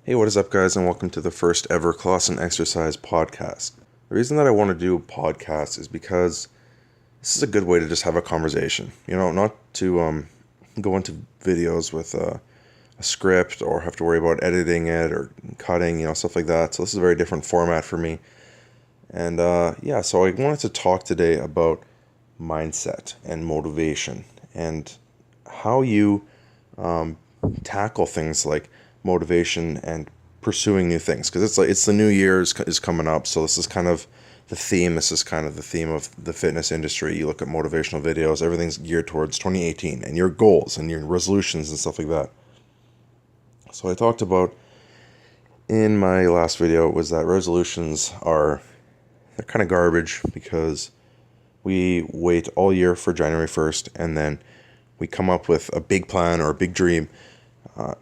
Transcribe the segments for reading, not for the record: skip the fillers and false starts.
Hey, what is up, guys, and welcome to the first ever Klassen exercise podcast. The reason that I want to do a podcast is because this is a good way to just have a conversation. Not to go into videos with a script or have to worry about editing it or cutting, stuff like that. So this is a very different format for me. And so I wanted to talk today about mindset and motivation and how you tackle things like motivation and pursuing new things, because it's the new year is coming up. So this is kind of the theme. This is kind of the theme of the fitness industry. You look at motivational videos, everything's geared towards 2018 and your goals and your resolutions and stuff like that. So I talked about in my last video was that resolutions they're kind of garbage, because we wait all year for January 1st, and then we come up with a big plan or a big dream,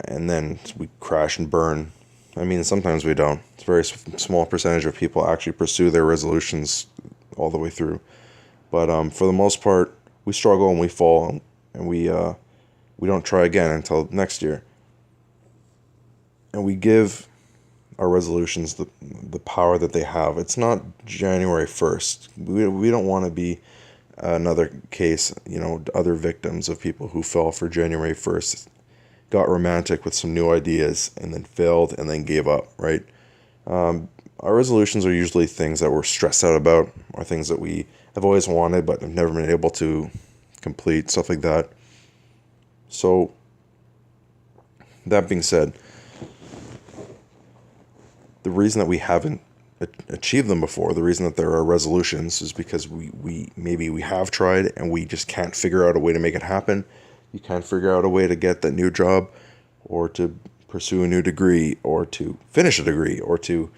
and then we crash and burn. I mean, sometimes we don't. It's a very small percentage of people actually pursue their resolutions all the way through. But for the most part, we struggle and we fall, and we don't try again until next year. And we give our resolutions the power that they have. It's not January 1st. We don't want to be another case, other victims of people who fell for January 1st, got romantic with some new ideas and then failed and then gave up, right? Our resolutions are usually things that we're stressed out about, or things that we have always wanted but have never been able to complete, stuff like that. So, that being said, the reason that we haven't achieved them before, the reason that there are resolutions, is because we have tried and we just can't figure out a way to make it happen. You can't figure out a way to get that new job, or to pursue a new degree, or to finish a degree, or to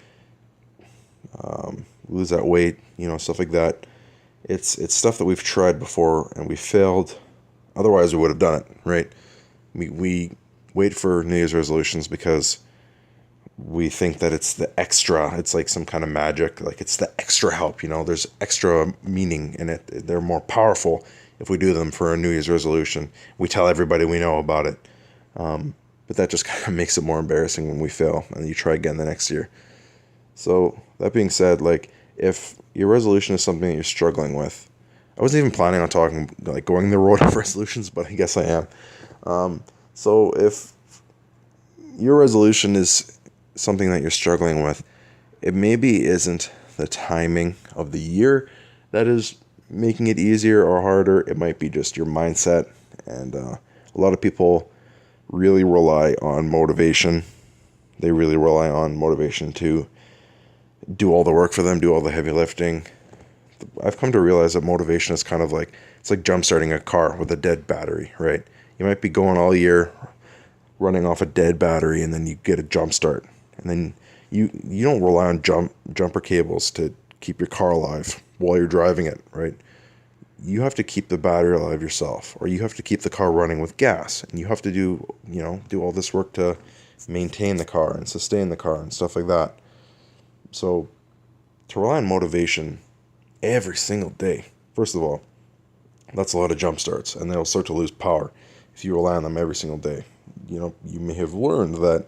lose that weight, stuff like that. It's stuff that we've tried before and we failed. Otherwise, we would have done it, right? We wait for New Year's resolutions because we think that it's the extra, it's like some kind of magic, like it's the extra help, there's extra meaning in it. They're more powerful if we do them for a New Year's resolution. We tell everybody we know about it. But that just kind of makes it more embarrassing when we fail and you try again the next year. So that being said, if your resolution is something that you're struggling with, I wasn't even planning on going the road of resolutions, but I guess I am. So if your resolution is something that you're struggling with, it maybe isn't the timing of the year that is making it easier or harder. It might be just your mindset. And a lot of people really rely on motivation. They really rely on motivation to do all the work for them, do all the heavy lifting. I've come to realize that motivation is kind of it's like jump starting a car with a dead battery, right? You might be going all year running off a dead battery, and then you get a jump start. And then you don't rely on jumper cables to keep your car alive while you're driving it, right? You have to keep the battery alive yourself, or you have to keep the car running with gas, and you have to do all this work to maintain the car and sustain the car and stuff like that. So to rely on motivation every single day, first of all, that's a lot of jump starts, and they'll start to lose power if you rely on them every single day. You may have learned that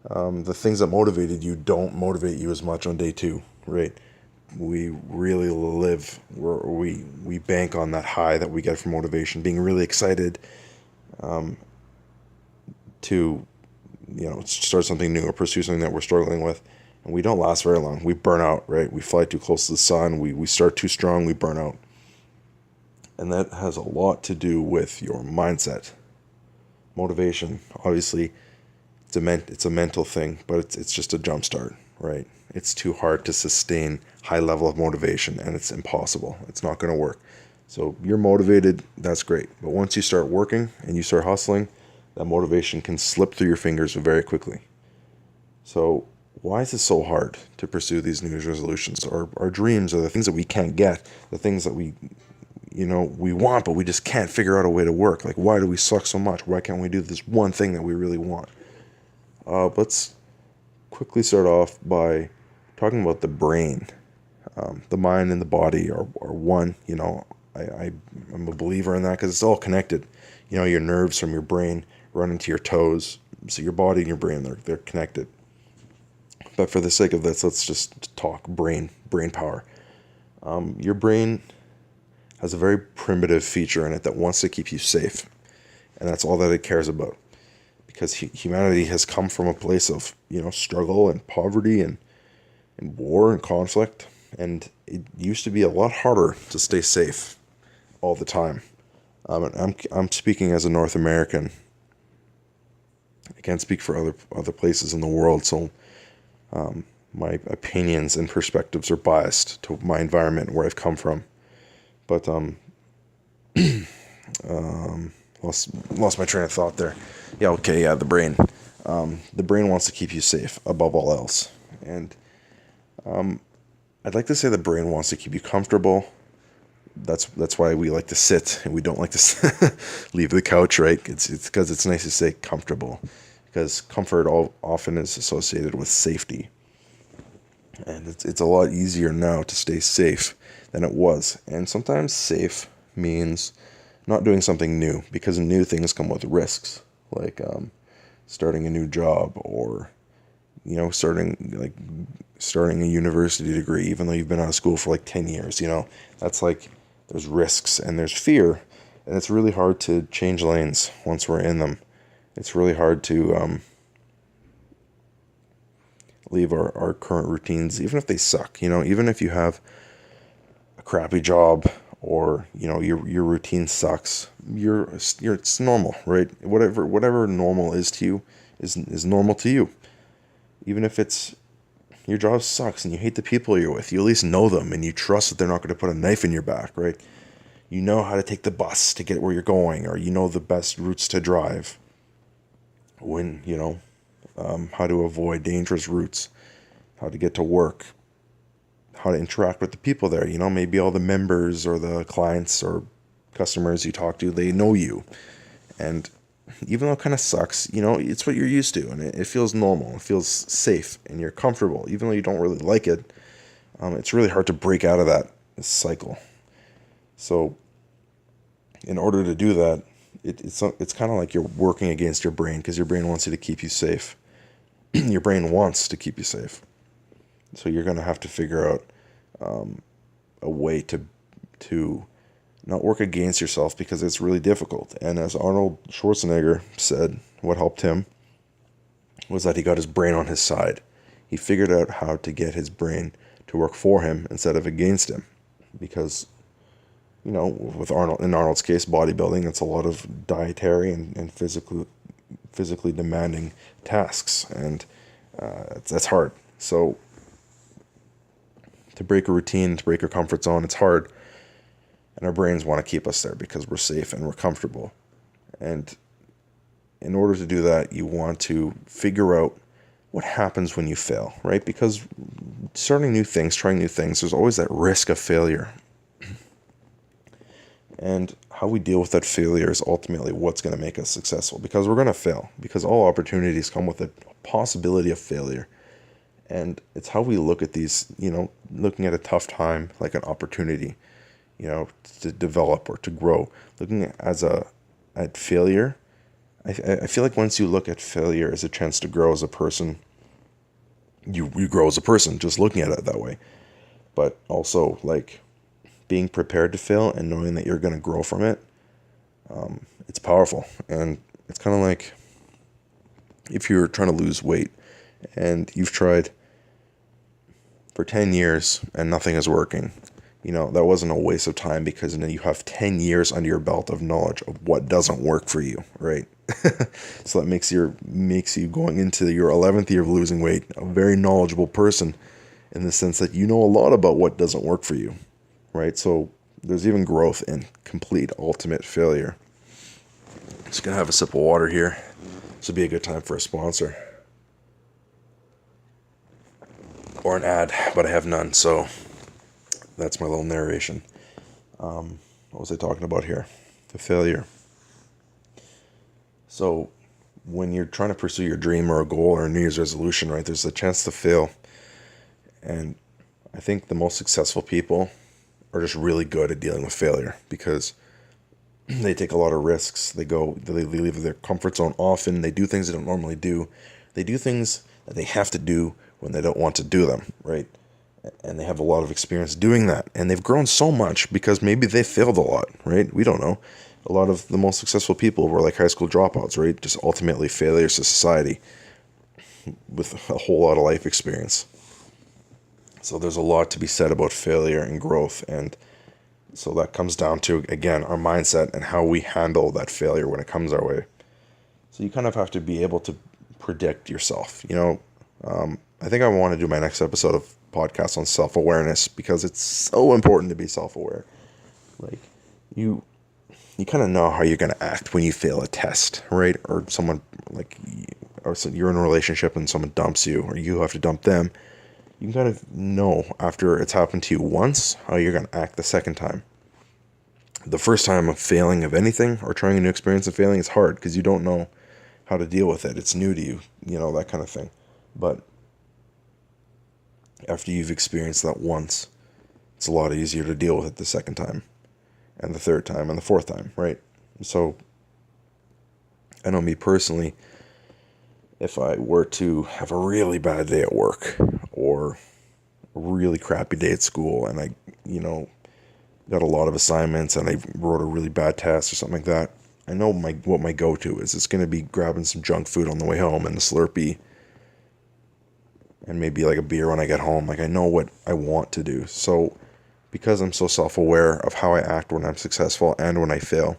the things that motivated you don't motivate you as much on day two, right? We really we bank on that high that we get from motivation, being really excited to start something new or pursue something that we're struggling with, and we don't last very long. We burn out, right? We fly too close to the sun. We start too strong. We burn out, and that has a lot to do with your mindset. Motivation, obviously, it's a mental thing, but it's just a jump start, right? It's too hard to sustain high level of motivation, and it's impossible. It's not going to work. So you're motivated, that's great. But once you start working and you start hustling, that motivation can slip through your fingers very quickly. So why is it so hard to pursue these New Year's resolutions? Our dreams are the things that we can't get, the things that we want, but we just can't figure out a way to work. Like, why do we suck so much? Why can't we do this one thing that we really want? Let's quickly start off by talking about the brain. The mind and the body are one. I'm a believer in that because it's all connected. Your nerves from your brain run into your toes. So your body and your brain, they're connected. But for the sake of this, let's just talk brain power. Your brain has a very primitive feature in it that wants to keep you safe, and that's all that it cares about. Because humanity has come from a place of struggle and poverty and war and conflict, and it used to be a lot harder to stay safe all the time. And I'm speaking as a North American. I can't speak for other places in the world, so my opinions and perspectives are biased to my environment where I've come from. But lost my train of thought there. Yeah, okay, yeah, the brain. The brain wants to keep you safe above all else, and I'd like to say the brain wants to keep you comfortable. That's why we like to sit and we don't like to leave the couch, right? It's because it's nice to say comfortable, because comfort often is associated with safety, and it's a lot easier now to stay safe than it was. And sometimes safe means not doing something new, because new things come with risks, like starting a new job, or starting a university degree, even though you've been out of school for like 10 years. That's like, there's risks and there's fear, and it's really hard to change lanes once we're in them. It's really hard to leave our current routines, even if they suck. Even if you have a crappy job, or your routine sucks, it's normal, right? Whatever normal is to you is normal to you. Even if your job sucks and you hate the people you're with, you at least know them and you trust that they're not going to put a knife in your back, right? You know how to take the bus to get where you're going, or you know the best routes to drive. How to avoid dangerous routes, how to get to work, how to interact with the people there. Maybe all the members or the clients or customers you talk to, they know you. And even though it kind of sucks, it's what you're used to, and it feels normal. It feels safe, and you're comfortable. Even though you don't really like it, it's really hard to break out of that cycle. So in order to do that, it's kind of like you're working against your brain, because your brain wants you to keep you safe. Your brain wants to keep you safe. So you're going to have to figure out a way to not work against yourself, because it's really difficult. And as Arnold Schwarzenegger said, what helped him was that he got his brain on his side. He figured out how to get his brain to work for him instead of against him. Because, in Arnold's case, bodybuilding, it's a lot of dietary and physically demanding tasks. And that's hard. So to break a routine, to break a comfort zone, it's hard. And our brains want to keep us there because we're safe and we're comfortable. And in order to do that, you want to figure out what happens when you fail, right? Because starting new things, trying new things, there's always that risk of failure. And how we deal with that failure is ultimately what's going to make us successful, because we're going to fail, because all opportunities come with a possibility of failure. And it's how we look at these, looking at a tough time like an opportunity, to develop or to grow. Looking at failure, I feel like once you look at failure as a chance to grow as a person, you grow as a person just looking at it that way. But also, like, being prepared to fail and knowing that you're going to grow from it, it's powerful. And it's kind of like if you're trying to lose weight and you've tried for 10 years and nothing is working. That wasn't a waste of time, because you have 10 years under your belt of knowledge of what doesn't work for you, right? So that makes you going into your 11th year of losing weight a very knowledgeable person, in the sense that you know a lot about what doesn't work for you, right? So there's even growth in complete ultimate failure. Just gonna have a sip of water here. This would be a good time for a sponsor or an ad, but I have none, so that's my little narration. What was I talking about here? The failure. So when you're trying to pursue your dream or a goal or a New Year's resolution, right, there's a chance to fail. And I think the most successful people are just really good at dealing with failure, because they take a lot of risks. They leave their comfort zone often. They do things they don't normally do. They do things that they have to do when they don't want to do them, right? And they have a lot of experience doing that. And they've grown so much because maybe they failed a lot, right? We don't know. A lot of the most successful people were like high school dropouts, right? Just ultimately failures to society with a whole lot of life experience. So there's a lot to be said about failure and growth. And so that comes down to, again, our mindset and how we handle that failure when it comes our way. So you kind of have to be able to predict yourself. I think I want to do my next episode of podcast on self-awareness because it's so important to be self-aware. Like you kind of know how you're going to act when you fail a test, right? Or someone or you're in a relationship and someone dumps you, or you have to dump them. You can kind of know after it's happened to you once how you're going to act the second time. The first time of failing of anything or trying a new experience of failing is hard because you don't know how to deal with it. It's new to you, that kind of thing. But after you've experienced that once, it's a lot easier to deal with it the second time and the third time and the fourth time, right? So I know me personally, if I were to have a really bad day at work or a really crappy day at school and I, got a lot of assignments and I wrote a really bad test or something like that, I know what my go-to is. It's going to be grabbing some junk food on the way home and a Slurpee and maybe like a beer when I get home. Like I know what I want to do. So because I'm so self-aware of how I act when I'm successful and when I fail,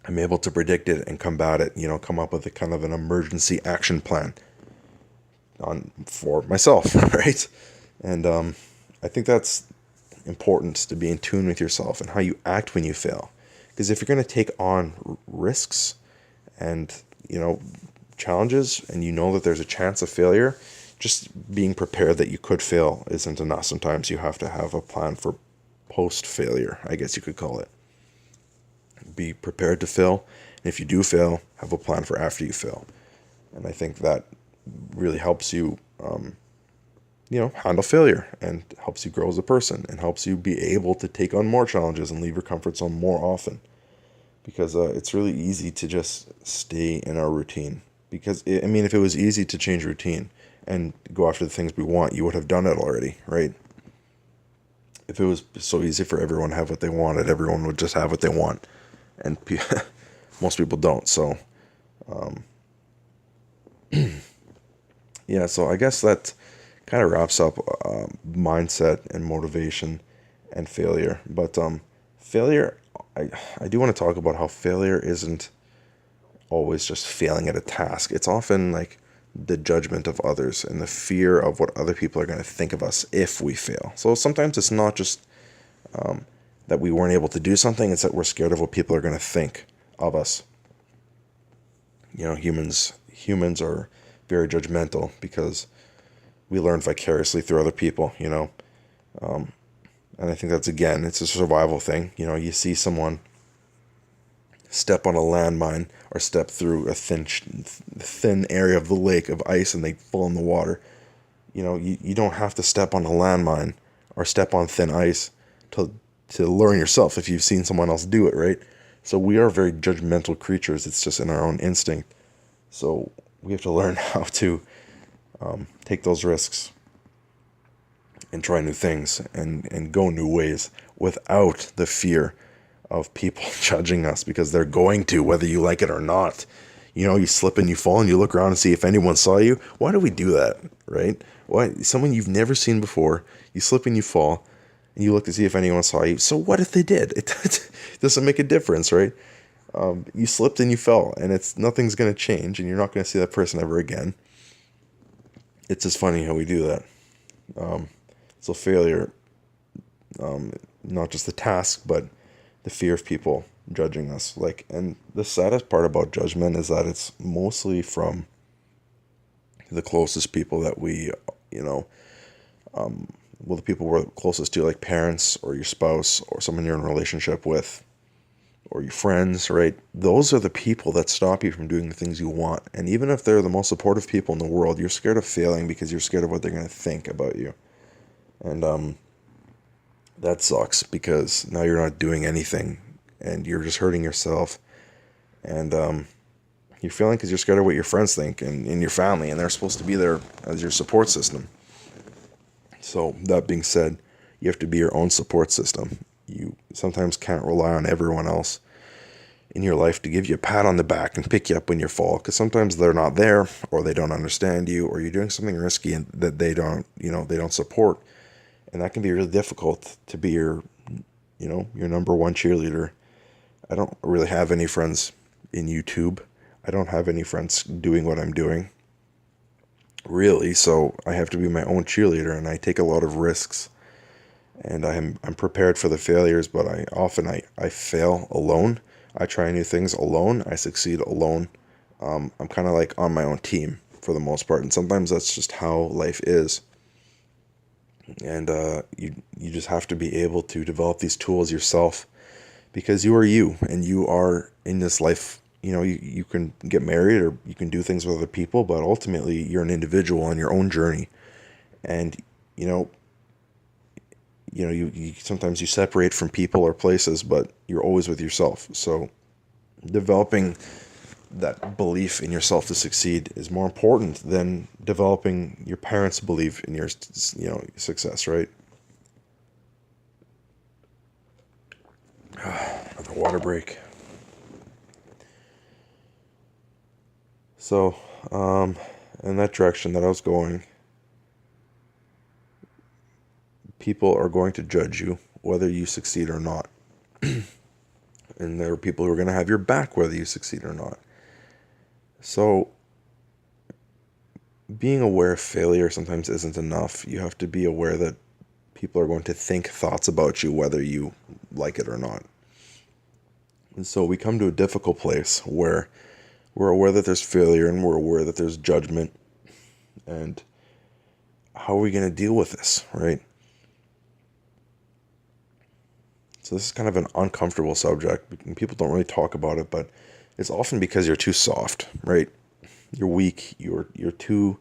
I'm able to predict it and combat it, come up with a kind of an emergency action plan for myself, right? And I think that's important, to be in tune with yourself and how you act when you fail. Because if you're going to take on risks and, challenges and that there's a chance of failure, just being prepared that you could fail isn't enough. Sometimes you have to have a plan for post-failure, I guess you could call it. Be prepared to fail. And if you do fail, have a plan for after you fail. And I think that really helps you, handle failure and helps you grow as a person and helps you be able to take on more challenges and leave your comfort zone more often. Because it's really easy to just stay in our routine. Because, if it was easy to change routine and go after the things we want, you would have done it already, right? If it was so easy for everyone to have what they wanted, everyone would just have what they want. And most people don't. So, so I guess that kind of wraps up mindset and motivation and failure. But failure, I do want to talk about how failure isn't always just failing at a task. It's often like the judgment of others and the fear of what other people are going to think of us if we fail. So sometimes it's not just that we weren't able to do something, it's that we're scared of what people are going to think of us. Humans are very judgmental because we learn vicariously through other people, and I think that's, again, it's a survival thing. You see someone step on a landmine or step through a thin area of the lake of ice and they fall in the water. You don't have to step on a landmine or step on thin ice to learn yourself if you've seen someone else do it, right? So we are very judgmental creatures. It's just in our own instinct. So we have to learn how to take those risks and try new things and go new ways without the fear of people judging us, because they're going to, whether you like it or not. You slip and you fall and you look around and see if anyone saw you. Why do we do that, right? Why? Someone you've never seen before, you slip and you fall and you look to see if anyone saw you. So what if they did? It doesn't make a difference, right? You slipped and you fell and nothing's going to change and you're not going to see that person ever again. It's just funny how we do that. So failure, not just the task, but the fear of people judging us. And the saddest part about judgment is that it's mostly from the closest people that we, the people we're closest to, like parents or your spouse or someone you're in a relationship with or your friends, right? Those are the people that stop you from doing the things you want. And even if they're the most supportive people in the world, you're scared of failing because you're scared of what they're going to think about you. And that sucks because now you're not doing anything and you're just hurting yourself. And, You're failing because you're scared of what your friends think and your family, and they're supposed to be there as your support system. So that being said, you have to be your own support system. You sometimes can't rely on everyone else in your life to give you a pat on the back and pick you up when you fall, because sometimes they're not there, or they don't understand you, or you're doing something risky and that they don't support, and that can be really difficult to be your number one cheerleader. I don't really have any friends in YouTube. I don't have any friends doing what I'm doing, really, so I have to be my own cheerleader, and I take a lot of risks, and I'm prepared for the failures, but I fail alone. I try new things alone. I succeed alone. I'm kind of like on my own team for the most part, and sometimes that's just how life is. And you just have to be able to develop these tools yourself, because you are you, and you are in this life. You can get married or you can do things with other people, but ultimately you're an individual on your own journey. And you sometimes you separate from people or places, but you're always with yourself. So developing that belief in yourself to succeed is more important than developing your parents' belief in your success, right? Another water break. So, in that direction that I was going, people are going to judge you whether you succeed or not. And there are people who are going to have your back whether you succeed or not. So, being aware of failure sometimes isn't enough. You have to be aware that people are going to think thoughts about you whether you like it or not. And so we come to a difficult place where we're aware that there's failure and we're aware that there's judgment. And how are we going to deal with this, right? So this is kind of an uncomfortable subject. People don't really talk about it, but it's often because you're too soft, right? You're weak. You're too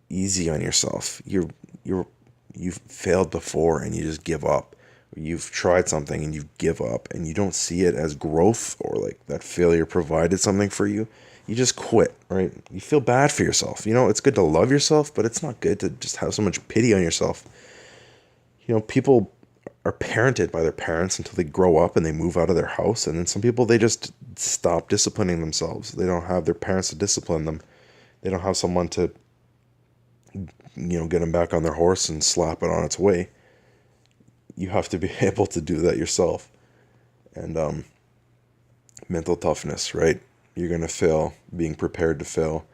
easy on yourself. You've failed before and you just give up. You've tried something and you give up, and you don't see it as growth or like that failure provided something for you. You just quit, right? You feel bad for yourself. It's good to love yourself, but it's not good to just have so much pity on yourself. People are parented by their parents until they grow up and they move out of their house, and then some people, they just stop disciplining themselves. They don't have their parents to discipline them. They don't have someone to get them back on their horse and slap it on its way. You have to be able to do that yourself. And mental toughness, right? You're going to fail, being prepared to fail,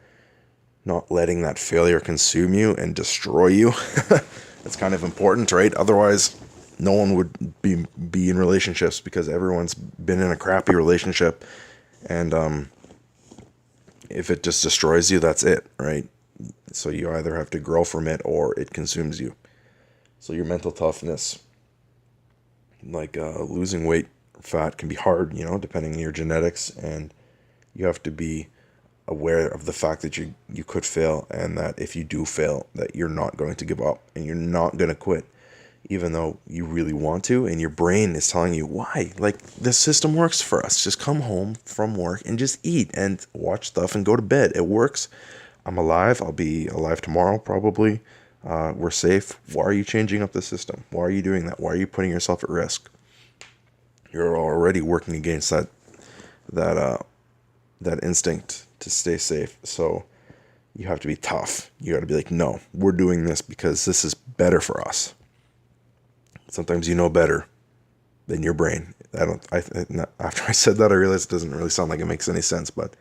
not letting that failure consume you and destroy you. That's kind of important, right? Otherwise, no one would be in relationships, because everyone's been in a crappy relationship. And if it just destroys you, that's it, right? So you either have to grow from it or it consumes you. So your mental toughness, like losing weight, fat can be hard, depending on your genetics, and you have to be aware of the fact that you could fail, and that if you do fail, that you're not going to give up and you're not going to quit, even though you really want to, and your brain is telling you, why? Like, this system works for us. Just come home from work and just eat and watch stuff and go to bed. It works. I'm alive. I'll be alive tomorrow, probably. We're safe. Why are you changing up the system? Why are you doing that? Why are you putting yourself at risk? You're already working against that instinct to stay safe. So you have to be tough. You got to be like, no, we're doing this because this is better for us. Sometimes you know better than your brain. After I said that, I realized it doesn't really sound like it makes any sense, but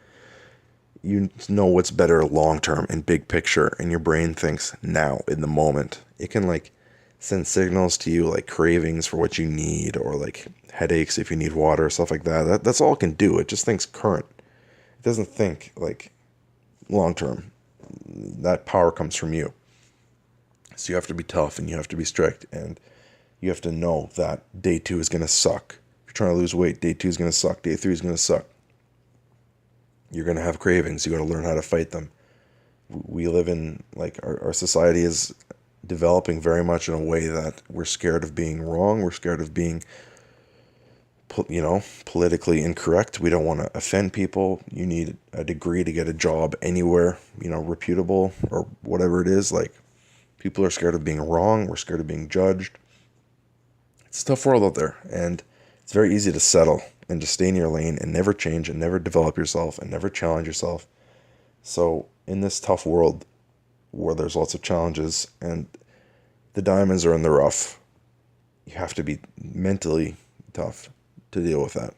you know what's better long term and big picture, and your brain thinks now in the moment. It can like send signals to you, like cravings for what you need, or like headaches if you need water, stuff like that. That's all it can do. It just thinks current. It doesn't think like long term. That power comes from you. So you have to be tough and you have to be strict, and you have to know that day 2 is going to suck. If you're trying to lose weight, day 2 is going to suck. Day 3 is going to suck. You're going to have cravings. You got to learn how to fight them. We live in, like, our society is developing very much in a way that we're scared of being wrong. We're scared of being politically incorrect. We don't want to offend people. You need a degree to get a job anywhere, reputable or whatever it is. Like, people are scared of being wrong. We're scared of being judged. It's a tough world out there, and it's very easy to settle and to stay in your lane and never change and never develop yourself and never challenge yourself. So in this tough world where there's lots of challenges and the diamonds are in the rough, you have to be mentally tough to deal with that.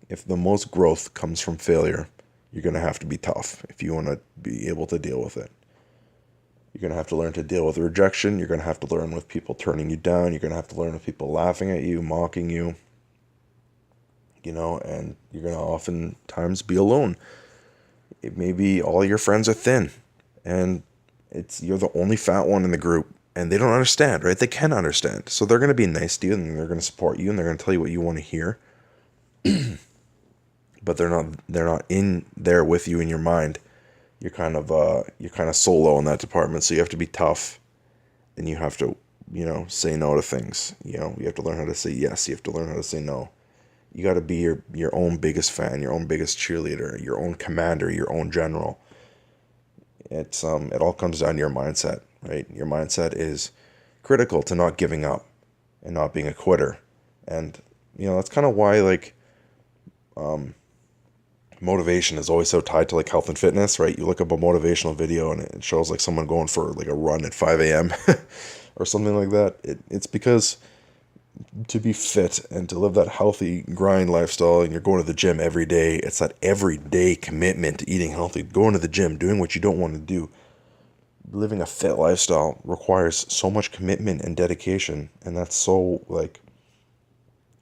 If the most growth comes from failure, you're going to have to be tough if you want to be able to deal with it. You're going to have to learn to deal with rejection. You're going to have to learn with people turning you down. You're going to have to learn with people laughing at you, mocking you, and you're going to oftentimes be alone. It may be all your friends are thin, and you're the only fat one in the group, and they don't understand, right? They can understand. So they're going to be nice to you, and they're going to support you, and they're going to tell you what you want to hear. But they're not in there with you in your mind. You're kind of solo in that department, so you have to be tough, and you have to, say no to things. You have to learn how to say yes. You have to learn how to say no. You got to be your own biggest fan, your own biggest cheerleader, your own commander, your own general. It all comes down to your mindset, right? Your mindset is critical to not giving up and not being a quitter. And that's kind of why motivation is always so tied to health and fitness, right? You look up a motivational video and it shows someone going for a run at 5 a.m. or something like that. It's because to be fit and to live that healthy grind lifestyle, and you're going to the gym every day, it's that everyday commitment to eating healthy, going to the gym, doing what you don't want to do. Living a fit lifestyle requires so much commitment and dedication, and that's so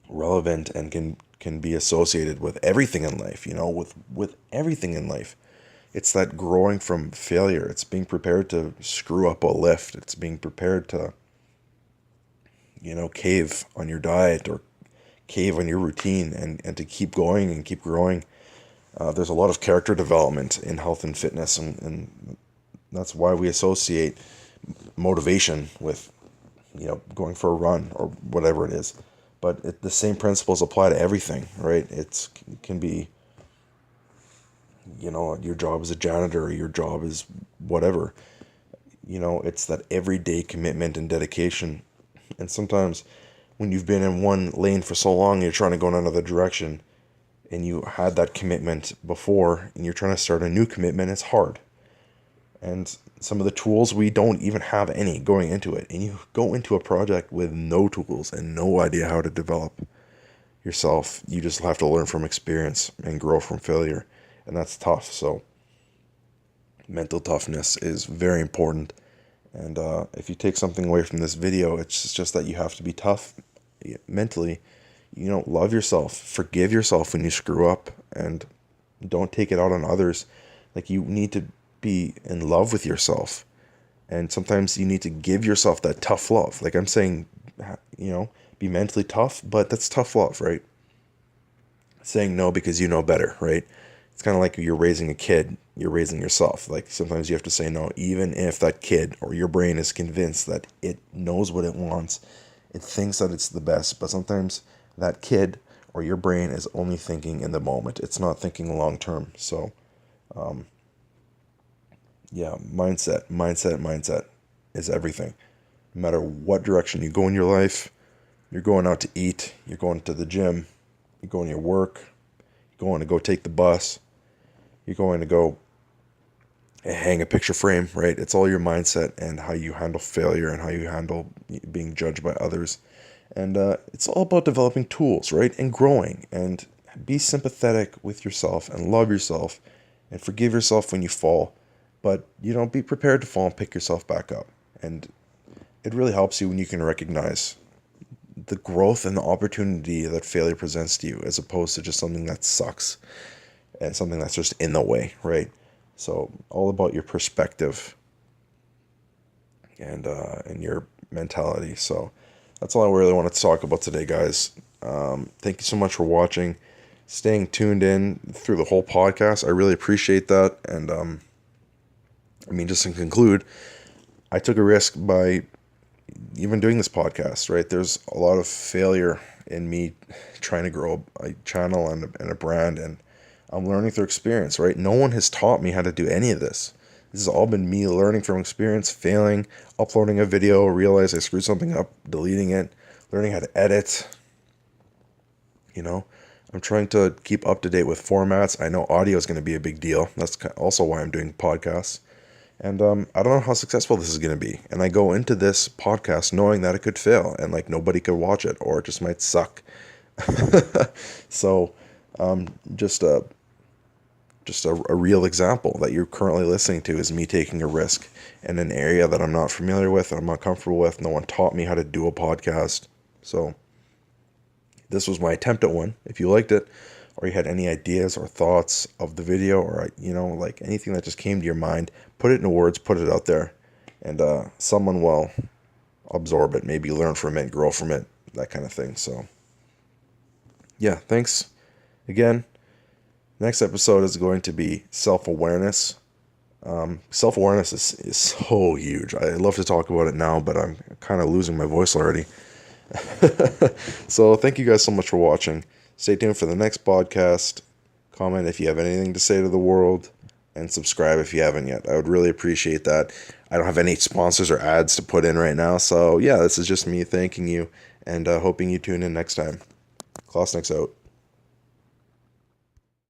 relevant and can be associated with everything in life, with everything in life. It's that growing from failure. It's being prepared to screw up a lift. It's being prepared to cave on your diet or cave on your routine and to keep going and keep growing. There's a lot of character development in health and fitness, and that's why we associate motivation with, going for a run or whatever it is. But the same principles apply to everything, right? It can be, your job as a janitor or your job is whatever. It's that everyday commitment and dedication. And sometimes when you've been in one lane for so long, you're trying to go in another direction, and you had that commitment before, and you're trying to start a new commitment, it's hard. And some of the tools, we don't even have any going into it. And you go into a project with no tools and no idea how to develop yourself. You just have to learn from experience and grow from failure. And that's tough. So mental toughness is very important. And if you take something away from this video, it's just that you have to be tough mentally. Love yourself. Forgive yourself when you screw up. And don't take it out on others. You need to be in love with yourself. And sometimes you need to give yourself that tough love. I'm saying, be mentally tough, but that's tough love, right? Saying no because you know better, right? It's kind of like you're raising a kid, you're raising yourself. Sometimes you have to say no, even if that kid or your brain is convinced that it knows what it wants. It thinks that it's the best, but sometimes that kid or your brain is only thinking in the moment. It's not thinking long term. So, mindset is everything. No matter what direction you go in your life, you're going out to eat, you're going to the gym, you're going to your work, you're going to go take the bus, you're going to go hang a picture frame, right? It's all your mindset and how you handle failure and how you handle being judged by others. And it's all about developing tools, right? And growing, and be sympathetic with yourself and love yourself and forgive yourself when you fall. But, be prepared to fall and pick yourself back up. And it really helps you when you can recognize the growth and the opportunity that failure presents to you, as opposed to just something that sucks and something that's just in the way, right? So all about your perspective and your mentality. So that's all I really wanted to talk about today, guys. Thank you so much for watching, staying tuned in through the whole podcast. I really appreciate that. And just to conclude, I took a risk by even doing this podcast, right? There's a lot of failure in me trying to grow a channel and a brand, and I'm learning through experience, right? No one has taught me how to do any of this. This has all been me learning from experience, failing, uploading a video, realize I screwed something up, deleting it, learning how to edit. I'm trying to keep up to date with formats. I know audio is going to be a big deal. That's also why I'm doing podcasts. And I don't know how successful this is going to be. And I go into this podcast knowing that it could fail and like nobody could watch it, or it just might suck. So just a real example that you're currently listening to is me taking a risk in an area that I'm not familiar with, I'm not comfortable with. No one taught me how to do a podcast. So this was my attempt at one. If you liked it, or you had any ideas or thoughts of the video, or like anything that just came to your mind, put it into words, put it out there, and someone will absorb it, maybe learn from it, grow from it, that kind of thing. So yeah, thanks again. Next episode is going to be self-awareness. Self-awareness is so huge. I love to talk about it now, but I'm kind of losing my voice already. So thank you guys so much for watching. Stay tuned for the next podcast. Comment if you have anything to say to the world, and subscribe if you haven't yet. I would really appreciate that. I don't have any sponsors or ads to put in right now, so yeah, this is just me thanking you and hoping you tune in next time. Klassen out.